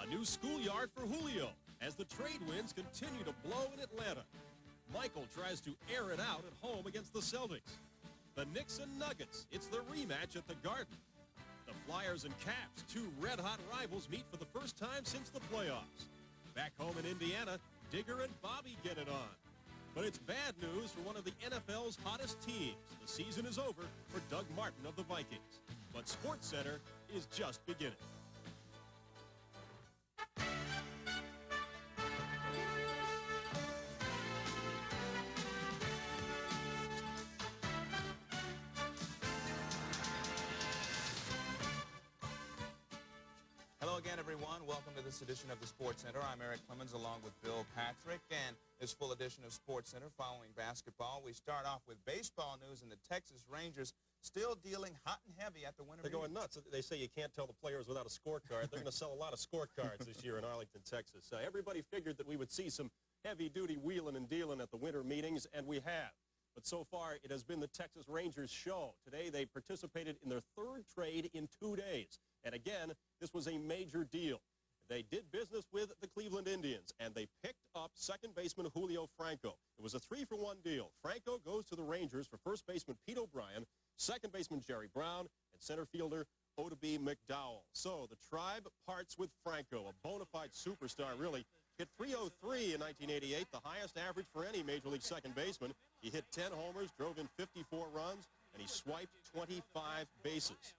A new schoolyard for Julio as the trade winds continue to blow in Atlanta. Michael tries to air it out at home against the Celtics. The Knicks and Nuggets, it's the rematch at the Garden. The Flyers and Caps, two red-hot rivals, meet for the first time since the playoffs. Back home in Indiana, Digger and Bobby get it on. But it's bad news for one of the NFL's hottest teams. The season is over for Doug Martin of the Vikings. But SportsCenter is just beginning. Hello again, everyone. Welcome to this edition of the SportsCenter. I'm Eric Clemens along with Bill Patrick, and this full edition of SportsCenter following basketball. We start off with baseball news, and the Texas Rangers still dealing hot and heavy at the winter They're meetings. going nuts. They say you can't tell the players without a scorecard. They're going to sell a lot of scorecards this year in Arlington, Texas. Everybody figured that we would see some heavy-duty wheeling and dealing at the winter meetings, and we have. But so far, it has been the Texas Rangers show. Today, they participated in their third trade in 2 days. And again, this was a major deal. They did business with the Cleveland Indians, and they picked up second baseman Julio Franco. It was a 3-for-1 deal. Franco goes to the Rangers for first baseman Pete O'Brien, second baseman Jerry Brown, and center fielder Oddibe McDowell. So the Tribe parts with Franco, a bona fide superstar, really. Hit .303 in 1988, the highest average for any Major League second baseman. He hit 10 homers, drove in 54 runs, and he swiped 25 bases.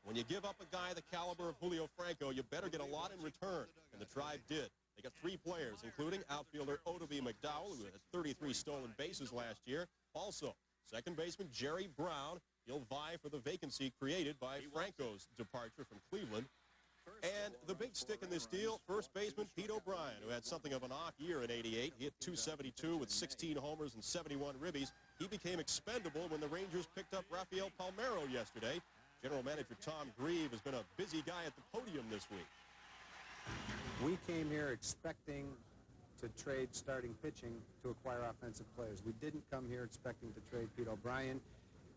When you give up a guy the caliber of Julio Franco, you better get a lot in return, and the Tribe did. They got 3 players, including outfielder Oddibe McDowell, who had 33 stolen bases last year. Also, second baseman Jerry Brown. He'll vie for the vacancy created by Franco's departure from Cleveland. And the big stick in this deal, first baseman Pete O'Brien, who had something of an off year in '88. He hit .272 with 16 homers and 71 ribbies. He became expendable when the Rangers picked up Rafael Palmeiro yesterday. General Manager Tom Grieve has been a busy guy at the podium this week. We came here expecting to trade starting pitching to acquire offensive players. We didn't come here expecting to trade Pete O'Brien,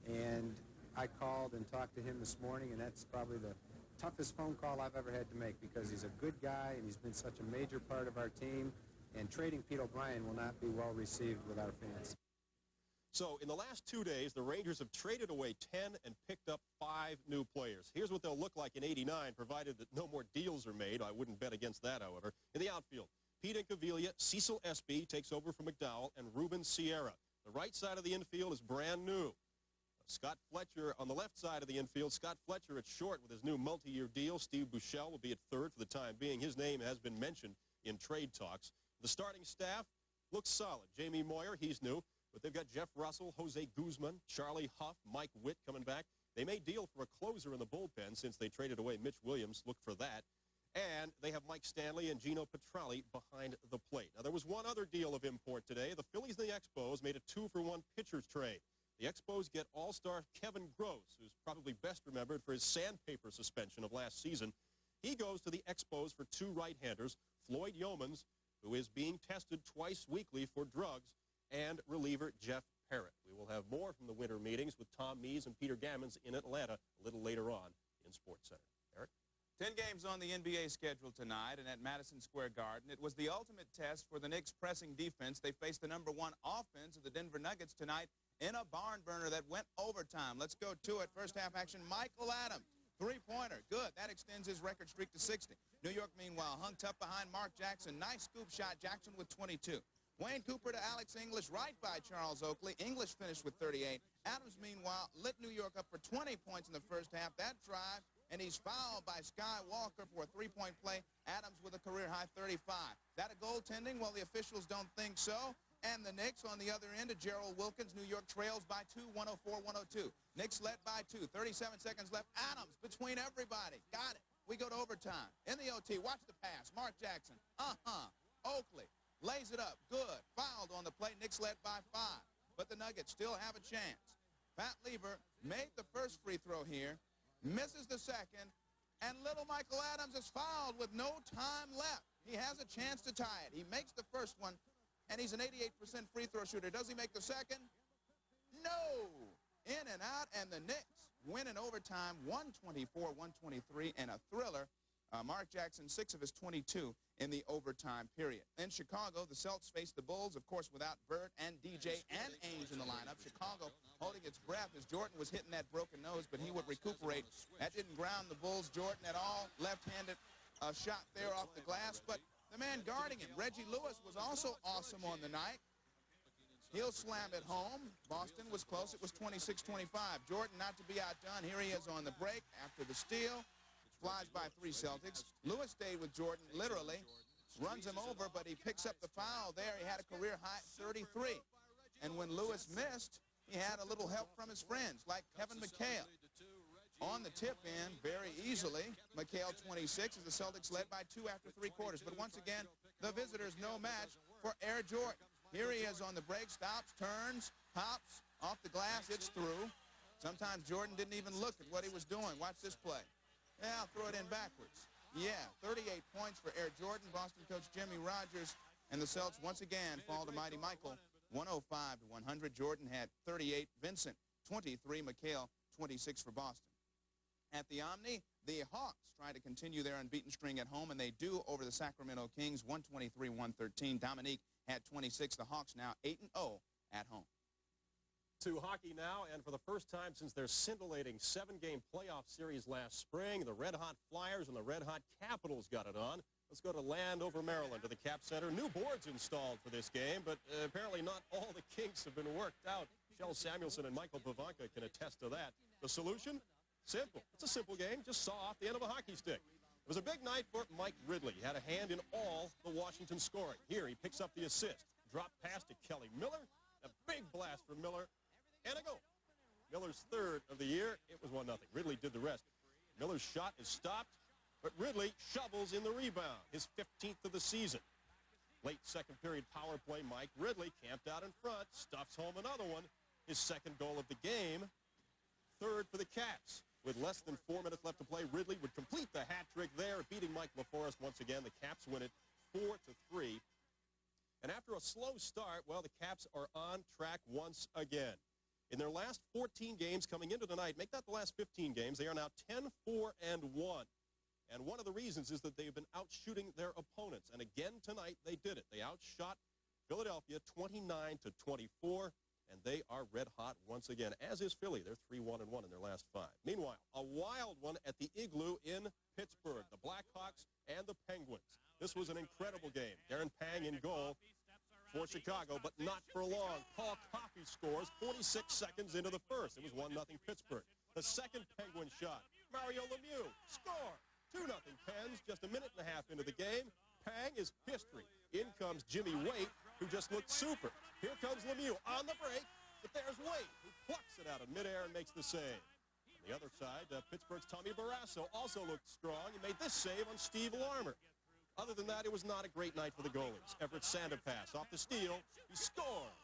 and I called and talked to him this morning, and that's probably the toughest phone call I've ever had to make because he's a good guy and he's been such a major part of our team, and trading Pete O'Brien will not be well received with our fans. So in the last 2 days, the Rangers have traded away 10 and picked up 5 new players. Here's what they'll look like in '89, provided that no more deals are made. I wouldn't bet against that, however. In the outfield, Pete Incaviglia, Cecil Espy takes over from McDowell, and Ruben Sierra. The right side of the infield is brand new. Scott Fletcher on the left side of the infield. Scott Fletcher at short with his new multi-year deal. Steve Buechele will be at third for the time being. His name has been mentioned in trade talks. The starting staff looks solid. Jamie Moyer, he's new. But they've got Jeff Russell, Jose Guzman, Charlie Huff, Mike Witt coming back. They may deal for a closer in the bullpen since they traded away Mitch Williams. Look for that. And they have Mike Stanley and Gino Petralli behind the plate. Now, there was one other deal of import today. The Phillies and the Expos made a 2-for-1 pitchers trade. The Expos get all-star Kevin Gross, who's probably best remembered for his sandpaper suspension of last season. He goes to the Expos for 2 right-handers, Floyd Yeomans, who is being tested twice weekly for drugs, and reliever Jeff Parrott. We will have more from the winter meetings with Tom Mees and Peter Gammons in Atlanta a little later on in SportsCenter. Eric? 10 games on the NBA schedule tonight, and at Madison Square Garden, it was the ultimate test for the Knicks' pressing defense. They faced the #1 offense of the Denver Nuggets tonight in a barn burner that went overtime. Let's go to it. First half action, Michael Adams. 3-pointer. Good. That extends his record streak to 60. New York, meanwhile, hung tough behind Mark Jackson. Nice scoop shot. Jackson with 22. Wayne Cooper to Alex English, right by Charles Oakley. English finished with 38. Adams, meanwhile, lit New York up for 20 points in the first half. That drive, and he's fouled by Sky Walker for a 3-point play. Adams with a career-high 35. That a goaltending? Well, the officials don't think so. And the Knicks on the other end of Gerald Wilkins. New York trails by 2, 104-102. Knicks led by 2. 37 seconds left. Adams between everybody. Got it. We go to overtime. In the OT, watch the pass. Mark Jackson. Oakley lays it up. Good. Fouled on the play. Knicks led by 5. But the Nuggets still have a chance. Pat Lever made the first free throw here. Misses the second. And little Michael Adams is fouled with no time left. He has a chance to tie it. He makes the first one. And he's an 88% free throw shooter. Does he make the second? No. In and out, and the Knicks win in overtime, 124-123, and a thriller Mark Jackson, 6 of his 22 in the overtime period. In Chicago, the Celts faced the Bulls, of course, without Bird and DJ and Ainge in the lineup. Chicago holding its breath as Jordan was hitting that broken nose, but he would recuperate. That didn't ground the Bulls, Jordan, at all. Left-handed shot there off the glass, but the man guarding him, Reggie Lewis, was also awesome on the night. He'll slam it home. Boston was close. It was 26-25. Jordan not to be outdone. Here he is on the break after the steal. Flies by 3 Celtics. Lewis stayed with Jordan, literally. Runs him over, but he picks up the foul there. He had a career-high 33. And when Lewis missed, he had a little help from his friends, like Kevin McHale. On the tip in, very easily, McHale 26 as the Celtics led by 2 after 3 quarters. But once again, the visitors no match for Air Jordan. Here he is on the break, stops, turns, pops, off the glass, it's through. Sometimes Jordan didn't even look at what he was doing. Watch this play. Yeah, I'll throw it in backwards. Yeah, 38 points for Air Jordan. Boston coach Jimmy Rogers and the Celts once again fall to Mighty Michael, 105-100. Jordan had 38, Vincent 23, McHale 26 for Boston. At the Omni, the Hawks try to continue their unbeaten string at home, and they do over the Sacramento Kings, 123-113. Dominique had 26. The Hawks now 8-0 at home. To hockey now, and for the first time since their scintillating 7-game playoff series last spring, the red-hot Flyers and the red-hot Capitals got it on. Let's go to Landover, Maryland, to the Cap Center. New boards installed for this game, but apparently not all the kinks have been worked out. Shel Samuelson and Michael Pavanka can attest to that. The solution? Simple. It's a simple game. Just saw off the end of a hockey stick. It was a big night for Mike Ridley. He had a hand in all the Washington scoring. Here he picks up the assist. Drop pass to Kelly Miller. A big blast from Miller. And a goal. Miller's 3rd of the year. It was 1-0. Ridley did the rest. Miller's shot is stopped, but Ridley shovels in the rebound, his 15th of the season. Late second period power play, Mike Ridley camped out in front, stuffs home another one. His 2nd goal of the game, 3rd for the Caps. With less than 4 minutes left to play, Ridley would complete the hat trick there, beating Mike LaForest once again. The Caps win it 4-3. And after a slow start, well, the Caps are on track once again. In their last 14 games coming into tonight, make that the last 15 games, they are now 10-4-1. And one of the reasons is that they've been outshooting their opponents. And again tonight, they did it. They outshot Philadelphia 29-24, and they are red hot once again, as is Philly. They're 3-1-1 in their last 5. Meanwhile, a wild one at the Igloo in Pittsburgh, the Blackhawks and the Penguins. This was an incredible game. Darren Pang in goal for Chicago, but not for long. Paul Coffey scores 46 seconds into the first. It was 1-0 Pittsburgh. The second Penguin shot, Mario Lemieux, score. 2-0 Pens, just a minute and a half into the game. Pang is history. In comes Jimmy Waite, who just looked super. Here comes Lemieux on the break, but there's Waite, who plucks it out of midair and makes the save. On the other side, Pittsburgh's Tommy Barrasso also looked strong. He made this save on Steve Larmer. Other than that, it was not a great night for the goalies. Everett Sanderpass off the steal. He scores.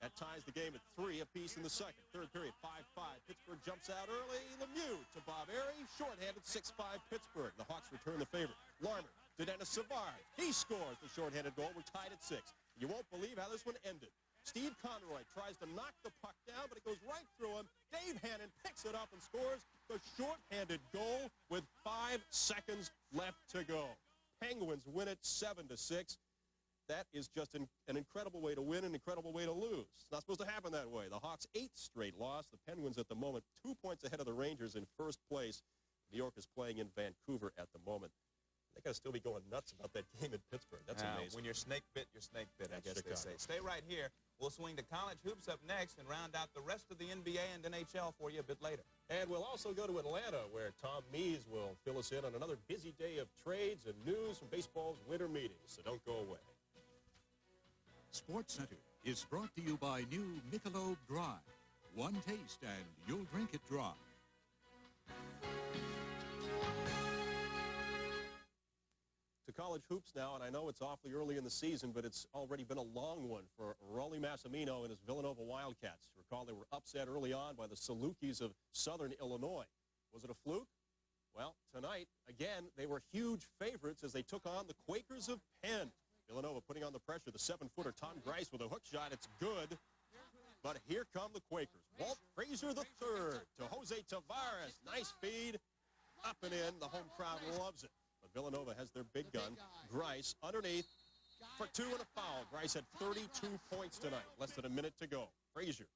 That ties the game at 3 apiece in the second. Third period, 5-5. Pittsburgh jumps out early. Lemieux to Bob Airy. Shorthanded, 6-5 Pittsburgh. The Hawks return the favor. Larmer to Dennis Savard. He scores the shorthanded goal. We're tied at 6. You won't believe how this one ended. Steve Conroy tries to knock the puck down, but it goes right through him. Dave Hannon picks it up and scores the shorthanded goal with 5 seconds left to go. Penguins win it 7-6. That is just an incredible way to win, an incredible way to lose. It's not supposed to happen that way. The Hawks' 8th straight loss. The Penguins at the moment 2 points ahead of the Rangers in first place. New York is playing in Vancouver at the moment. They got to still be going nuts about that game in Pittsburgh. That's amazing. When you're snake bit, I guess they say. Stay right here. We'll swing to college hoops up next and round out the rest of the NBA and NHL for you a bit later. And we'll also go to Atlanta, where Tom Mees will fill us in on another busy day of trades and news from baseball's winter meetings. So don't go away. SportsCenter is brought to you by new Michelob Dry. One taste and you'll drink it dry. To college hoops now, and I know it's awfully early in the season, but it's already been a long one for Rolly Massimino and his Villanova Wildcats. Recall they were upset early on by the Salukis of Southern Illinois. Was it a fluke? Well, tonight, again, they were huge favorites as they took on the Quakers of Penn. Villanova putting on the pressure. The 7-footer Tom Grice with a hook shot. It's good. But here come the Quakers. Walt Frazier III to Jose Tavares. Nice feed. Up and in. The home crowd loves it. But Villanova has their big gun. Grice underneath for 2 and a foul. Grice had 32 points tonight. Less than a minute to go. Frazier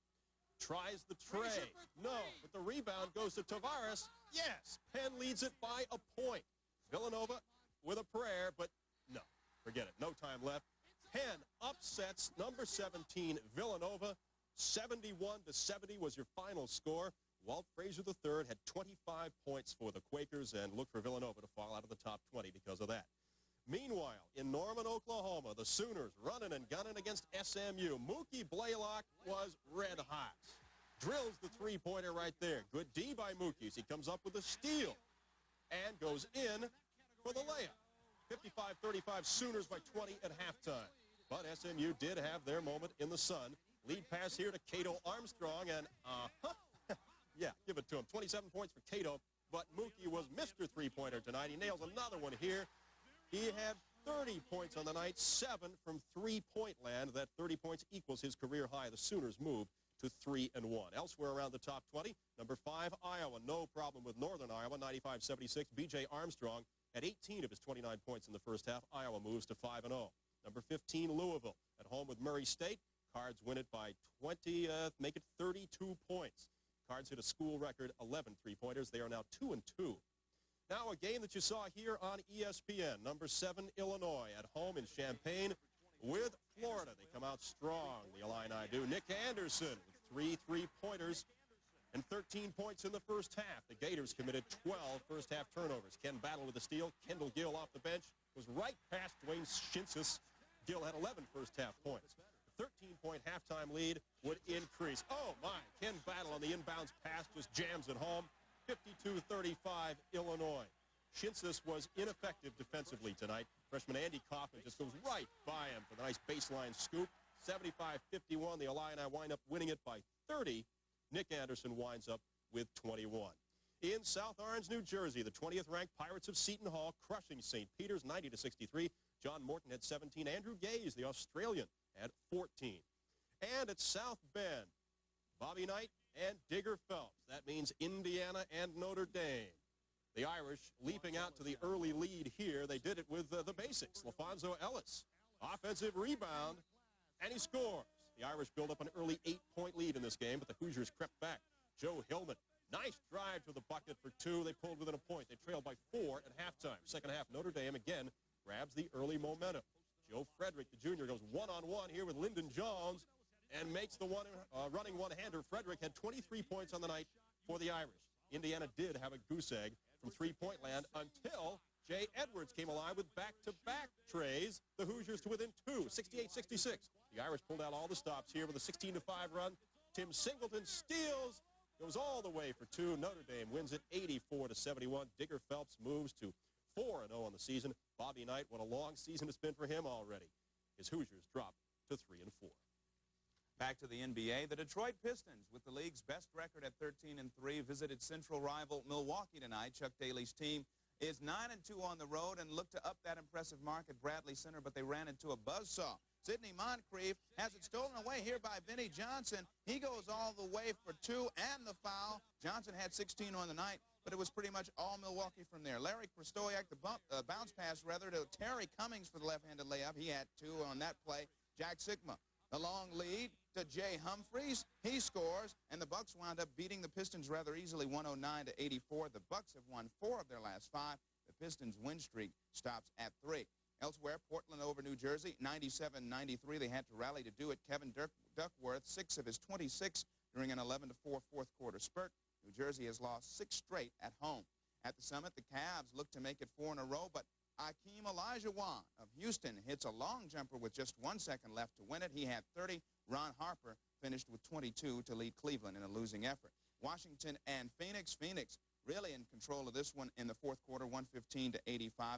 tries the tray. No, but the rebound goes to Tavares. Yes, Penn leads it by a point. Villanova with a prayer, but no, forget it. No time left. Penn upsets number 17 Villanova. 71-70 was your final score. Walt Frazier III had 25 points for the Quakers and looked for Villanova to fall out of the top 20 because of that. Meanwhile, in Norman, Oklahoma, the Sooners running and gunning against SMU. Mookie Blaylock was red hot. Drills the three-pointer right there. Good D by Mookie. He comes up with a steal and goes in for the layup. 55-35 Sooners by 20 at halftime. But SMU did have their moment in the sun. Lead pass here to Cato Armstrong, and yeah, give it to him. 27 points for Cato, but Mookie was Mr. Three-pointer tonight. He nails another one here. He had 30 points on the night, 7 from three-point land. That 30 points equals his career high. The Sooners move to 3-1. Elsewhere around the top 20, number 5, Iowa. No problem with Northern Iowa, 95-76. B.J. Armstrong had 18 of his 29 points in the first half. Iowa moves to 5-0. Number 15, Louisville. At home with Murray State. Cards win it by 20, make it 32 points. Cards hit a school record 11 three-pointers. They are now 2-2. Now a game that you saw here on ESPN. Number 7, Illinois at home in Champaign with Florida. They come out strong, the Illini do. Nick Anderson with 3 three-pointers and 13 points in the first half. The Gators committed 12 first-half turnovers. Ken Battle with a steal. Kendall Gill off the bench was right past Dwayne Shinsis. Gill had 11 first-half points. 13-point halftime lead would increase. Oh, my. Ken Battle on the inbounds pass just jams it home. 52-35 Illinois. Shinsis was ineffective defensively tonight. Freshman Andy Kaufman just goes right by him for the nice baseline scoop. 75-51. The Illini wind up winning it by 30. Nick Anderson winds up with 21. In South Orange, New Jersey, the 20th-ranked Pirates of Seton Hall crushing St. Peter's 90-63. John Morton had 17. Andrew Gaze, the Australian, had 14. And at South Bend, Bobby Knight and Digger Phelps. That means Indiana and Notre Dame. The Irish leaping out to the early lead here. They did it with the basics. LaFonso Ellis, offensive rebound, and he scores. The Irish build up an early 8-point lead in this game, but the Hoosiers crept back. Joe Hillman, nice drive to the bucket for 2. They pulled within a point. They trailed by 4 at halftime. Second half, Notre Dame again grabs the early momentum. Joe Frederick, the junior, goes one-on-one here with Lyndon Jones and makes the running one-hander. Frederick had 23 points on the night for the Irish. Indiana did have a goose egg from three-point land until Jay Edwards came alive with back-to-back trays. The Hoosiers to within 2, 68-66. The Irish pulled out all the stops here with a 16-5 run. Tim Singleton steals, goes all the way for 2. Notre Dame wins it 84-71. Digger Phelps moves to 4-0 on the season. Bobby Knight, what a long season it's been for him already. His Hoosiers drop to 3-4. Back to the NBA, the Detroit Pistons, with the league's best record at 13-3, visited central rival Milwaukee tonight. Chuck Daly's team is 9-2 on the road and looked to up that impressive mark at Bradley Center, but they ran into a buzzsaw. Sidney Moncrief has it stolen away here by Vinnie Johnson. He goes all the way for 2 and the foul. Johnson had 16 on the night, but it was pretty much all Milwaukee from there. Larry Krystkowiak, the bounce pass, rather, to Terry Cummings for the left-handed layup. He had 2 on that play. Jack Sigma, the long lead to Jay Humphreys. He scores, and the Bucks wound up beating the Pistons rather easily, 109-84. The Bucks have won 4 of their last 5. The Pistons' win streak stops at 3. Elsewhere, Portland over New Jersey, 97-93. They had to rally to do it. Kevin Duckworth, 6 of his 26 during an 11-4 fourth-quarter spurt. New Jersey has lost 6 straight at home. At the Summit, the Cavs look to make it 4 in a row, but Akeem Olajuwon of Houston hits a long jumper with just 1 second left to win it. He had 30. Ron Harper finished with 22 to lead Cleveland in a losing effort. Washington and Phoenix. Phoenix really in control of this one in the fourth quarter, 115-85.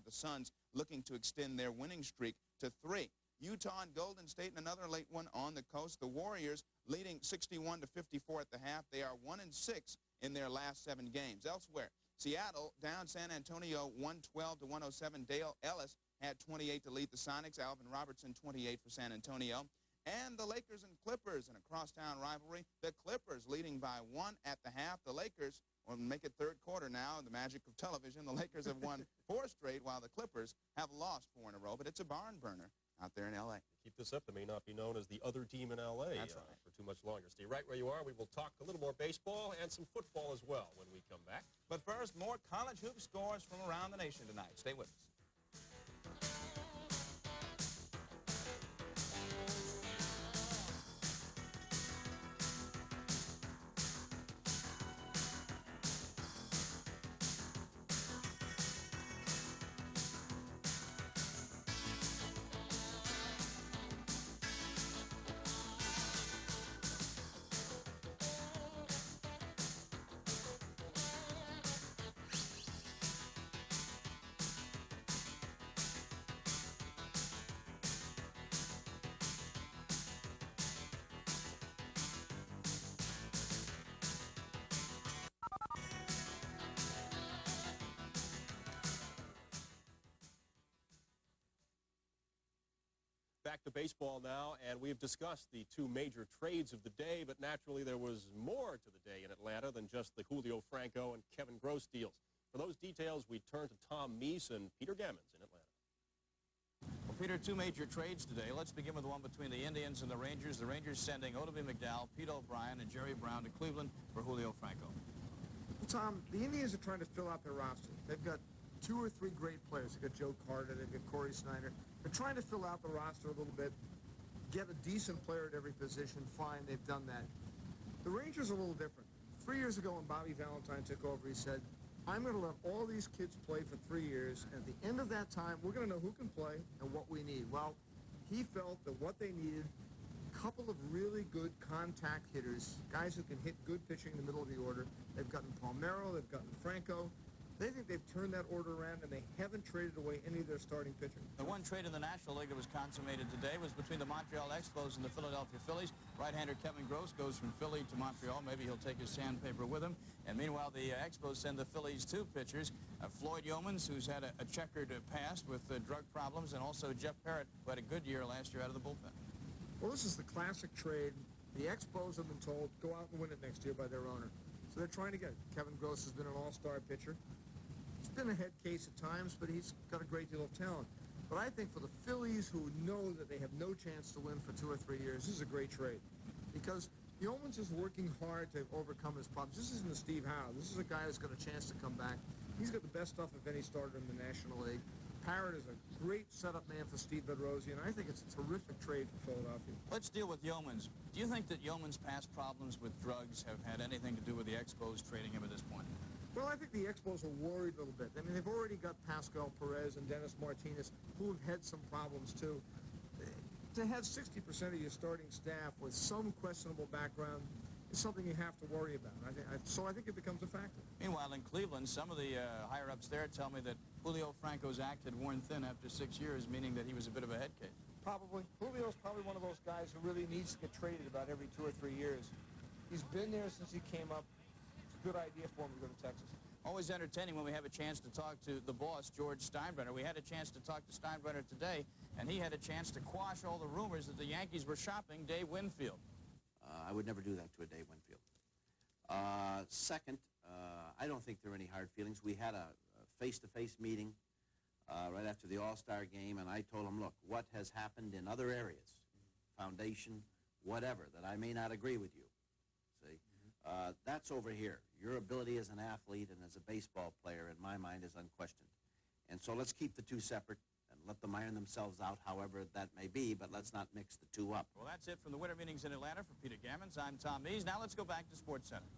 The Suns looking to extend their winning streak to 3. Utah and Golden State in another late one on the coast. The Warriors leading 61-54 at the half. They are 1-6 in their last 7 games. Elsewhere, Seattle down San Antonio 112-107. Dale Ellis had 28 to lead the Sonics. Alvin Robertson 28 for San Antonio. And the Lakers and Clippers in a crosstown rivalry. The Clippers leading by 1 at the half. The Lakers will make it third quarter now. The magic of television. The Lakers have won 4 straight. trade while the Clippers have lost 4 in a row, but it's a barn burner out there in L.A. Keep this up. They may not be known as the other team in L.A. That's right. For too much longer. Stay right where you are. We will talk a little more baseball and some football as well when we come back. But first, more college hoop scores from around the nation tonight. Stay with us. Back to baseball now, and we've discussed the 2 major trades of the day, but naturally there was more to the day in Atlanta than just the Julio Franco and Kevin Gross deals. For those details, we turn to Tom Meese and Peter Gammons in Atlanta. Well, Peter, 2 major trades today. Let's begin with the one between the Indians and the Rangers. The Rangers sending Odubie McDowell, Pete O'Brien, and Jerry Brown to Cleveland for Julio Franco. Well, Tom, the Indians are trying to fill out their roster. They've got 2 or 3 great players. They've got Joe Carter, they've got Corey Snyder. They're trying to fill out the roster a little bit, get a decent player at every position. Fine, they've done that. The Rangers are a little different. 3 years ago when Bobby Valentine took over, he said, I'm going to let all these kids play for 3 years, and at the end of that time, we're going to know who can play and what we need. Well, he felt that what they needed, a couple of really good contact hitters, guys who can hit good pitching in the middle of the order. They've gotten Palmeiro, they've gotten Franco. They think they've turned that order around, and they haven't traded away any of their starting pitching. The one trade in the National League that was consummated today was between the Montreal Expos and the Philadelphia Phillies. Right-hander Kevin Gross goes from Philly to Montreal. Maybe he'll take his sandpaper with him. And meanwhile, the Expos send the Phillies 2 pitchers. Floyd Yeomans, who's had a checkered past with drug problems, and also Jeff Parrott, who had a good year last year out of the bullpen. Well, this is the classic trade. The Expos have been told, go out and win it next year by their owner. So they're trying to get it. Kevin Gross has been an all-star pitcher. He's been a head case at times, but he's got a great deal of talent. But I think for the Phillies, who know that they have no chance to win for 2 or 3 years, this is a great trade. Because Yeomans is working hard to overcome his problems. This isn't a Steve Howe. This is a guy who's got a chance to come back. He's got the best stuff of any starter in the National League. Parrott is a great setup man for Steve Bedrosian. I think it's a terrific trade for Philadelphia. Let's deal with Yeomans. Do you think that Yeomans' past problems with drugs have had anything to do with the Expos trading him at this point? Well, I think the Expos are worried a little bit. I mean, they've already got Pascal Perez and Dennis Martinez, who have had some problems, too. To have 60% of your starting staff with some questionable background is something you have to worry about. So I think it becomes a factor. Meanwhile, in Cleveland, some of the higher-ups there tell me that Julio Franco's act had worn thin after 6 years, meaning that he was a bit of a head case. Probably. Julio's probably one of those guys who really needs to get traded about every 2 or 3 years. He's been there since he came up. Good idea for him to go to Texas. Always entertaining when we have a chance to talk to the boss, George Steinbrenner. We had a chance to talk to Steinbrenner today, and he had a chance to quash all the rumors that the Yankees were shopping Dave Winfield. I would never do that to a Dave Winfield. Second, I don't think there are any hard feelings. We had a face-to-face meeting right after the All-Star game, and I told him, look, what has happened in other areas, foundation, whatever, that I may not agree with you, see, that's over here. Your ability as an athlete and as a baseball player, in my mind, is unquestioned. And so let's keep the 2 separate and let them iron themselves out however that may be, but let's not mix the 2 up. Well, that's it from the winter meetings in Atlanta. For Peter Gammons, I'm Tom Meese. Now let's go back to SportsCenter.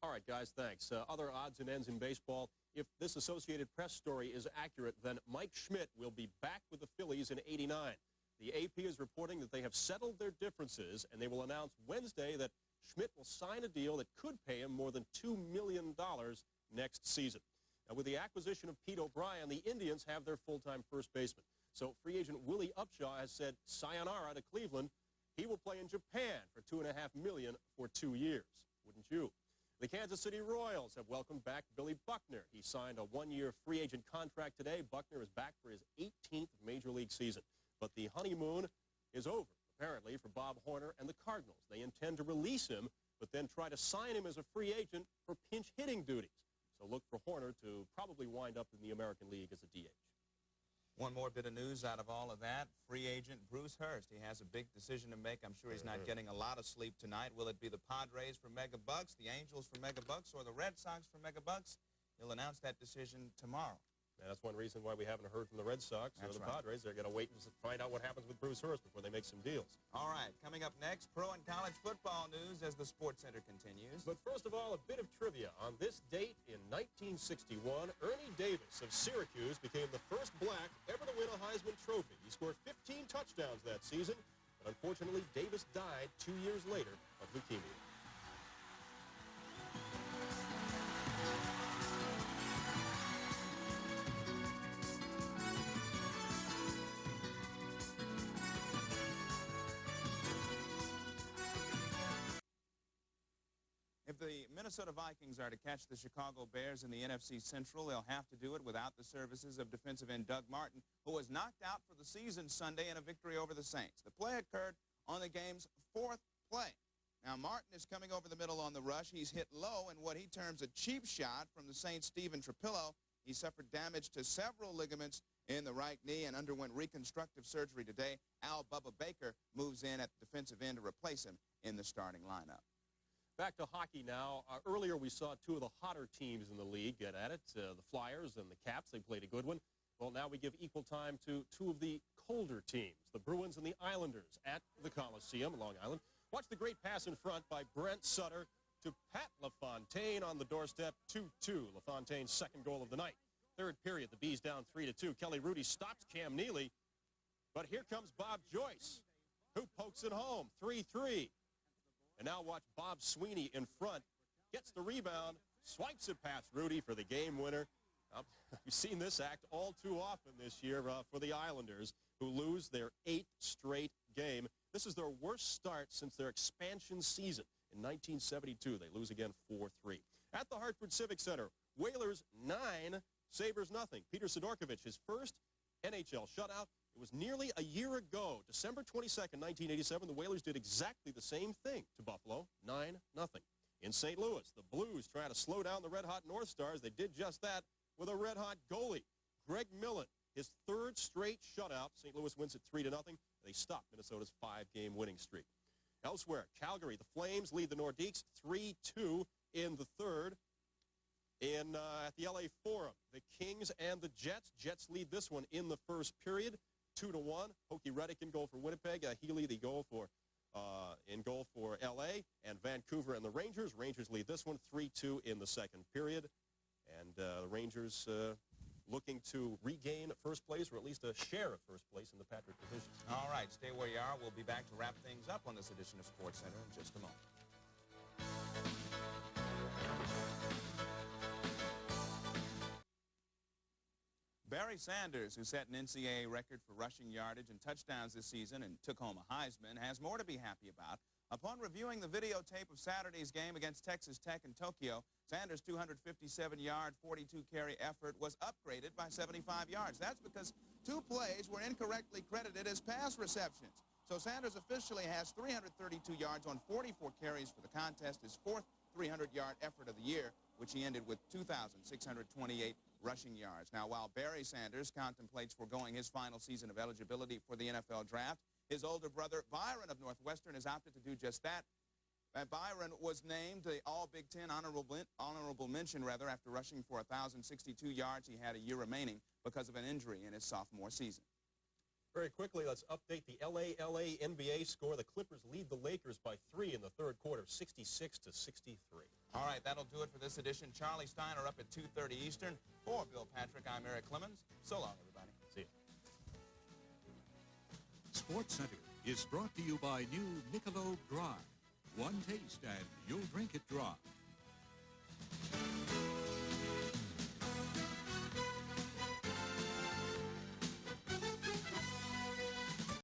All right, guys, thanks. Other odds and ends in baseball. If this Associated Press story is accurate, then Mike Schmidt will be back with the Phillies in '89. The AP is reporting that they have settled their differences, and they will announce Wednesday that Schmidt will sign a deal that could pay him more than $2 million next season. Now, with the acquisition of Pete O'Brien, the Indians have their full-time first baseman. So free agent Willie Upshaw has said sayonara to Cleveland. He will play in Japan for $2.5 million for 2 years. Wouldn't you? The Kansas City Royals have welcomed back Billy Buckner. He signed a 1-year free agent contract today. Buckner is back for his 18th Major League season. But the honeymoon is over, apparently, for Bob Horner and the Cardinals. They intend to release him, but then try to sign him as a free agent for pinch hitting duties. So look for Horner to probably wind up in the American League as a DH. One more bit of news out of all of that. Free agent Bruce Hurst. He has a big decision to make. I'm sure he's not getting a lot of sleep tonight. Will it be the Padres for mega bucks, the Angels for mega bucks, or the Red Sox for mega bucks? He'll announce that decision tomorrow. And that's one reason why we haven't heard from the Red Sox or the Padres. They're going to wait and find out what happens with Bruce Hurst before they make some deals. All right, coming up next, pro and college football news as the SportsCenter continues. But first of all, a bit of trivia. On this date in 1961, Ernie Davis of Syracuse became the first black ever to win a Heisman Trophy. He scored 15 touchdowns that season, but unfortunately, Davis died 2 years later of leukemia. If the Minnesota Vikings are to catch the Chicago Bears in the NFC Central, they'll have to do it without the services of defensive end Doug Martin, who was knocked out for the season Sunday in a victory over the Saints. The play occurred on the game's fourth play. Now, Martin is coming over the middle on the rush. He's hit low in what he terms a cheap shot from the Saints' Stephen Trapillo. He suffered damage to several ligaments in the right knee and underwent reconstructive surgery today. Al Bubba Baker moves in at the defensive end to replace him in the starting lineup. Back to hockey now. Earlier we saw two of the hotter teams in the league get at it, the Flyers and the Caps. They played a good one. Well, now we give equal time to two of the colder teams, the Bruins and the Islanders at the Coliseum, Long Island. Watch the great pass in front by Brent Sutter to Pat LaFontaine on the doorstep, 2-2. LaFontaine's second goal of the night. Third period, the Bees down 3-2. Kelly Rudy stops Cam Neely, but here comes Bob Joyce, who pokes it home, 3-3. And now watch Bob Sweeney in front, gets the rebound, swipes it past Rudy for the game winner. We've seen this act all too often this year for the Islanders, who lose their 8th straight game. This is their worst start since their expansion season in 1972. They lose again 4-3. At the Hartford Civic Center, Whalers 9, Sabres nothing. Peter Sidorkovich, his first NHL shutout. It was nearly a year ago, December 22nd, 1987, the Whalers did exactly the same thing to Buffalo, 9-0. In St. Louis, the Blues trying to slow down the red-hot North Stars. They did just that with a red-hot goalie, Greg Millen. His third straight shutout. St. Louis wins it 3-0. They stop Minnesota's 5-game winning streak. Elsewhere, Calgary, the Flames lead the Nordiques 3-2 in the third. At the L.A. Forum, the Kings and the Jets. Jets lead this one in the first period, 2-1. Hokie Reddick in goal for Winnipeg. Healy in goal for L.A. And Vancouver and the Rangers. Rangers lead this one 3-2 in the second period. And the Rangers looking to regain first place, or at least a share of first place in the Patrick division. All right, stay where you are. We'll be back to wrap things up on this edition of SportsCenter in just a moment. Barry Sanders, who set an NCAA record for rushing yardage and touchdowns this season and took home a Heisman, has more to be happy about. Upon reviewing the videotape of Saturday's game against Texas Tech in Tokyo, Sanders' 257-yard, 42-carry effort was upgraded by 75 yards. That's because two plays were incorrectly credited as pass receptions. So Sanders officially has 332 yards on 44 carries for the contest, his fourth 300-yard effort of the year, which he ended with 2,628 rushing yards. Now, while Barry Sanders contemplates foregoing his final season of eligibility for the NFL draft, his older brother, Byron of Northwestern, has opted to do just that. Byron was named the All-Big Ten honorable mention after rushing for 1,062 yards. He had a year remaining because of an injury in his sophomore season. Very quickly, let's update the LA NBA score. The Clippers lead the Lakers by 3 in the third quarter, 66-63. All right, that'll do it for this edition. Charlie Steiner up at 2:30 Eastern. For Bill Patrick, I'm Eric Clemens. So long, everybody. See you. SportsCenter is brought to you by new Michelob Dry. One taste and you'll drink it dry.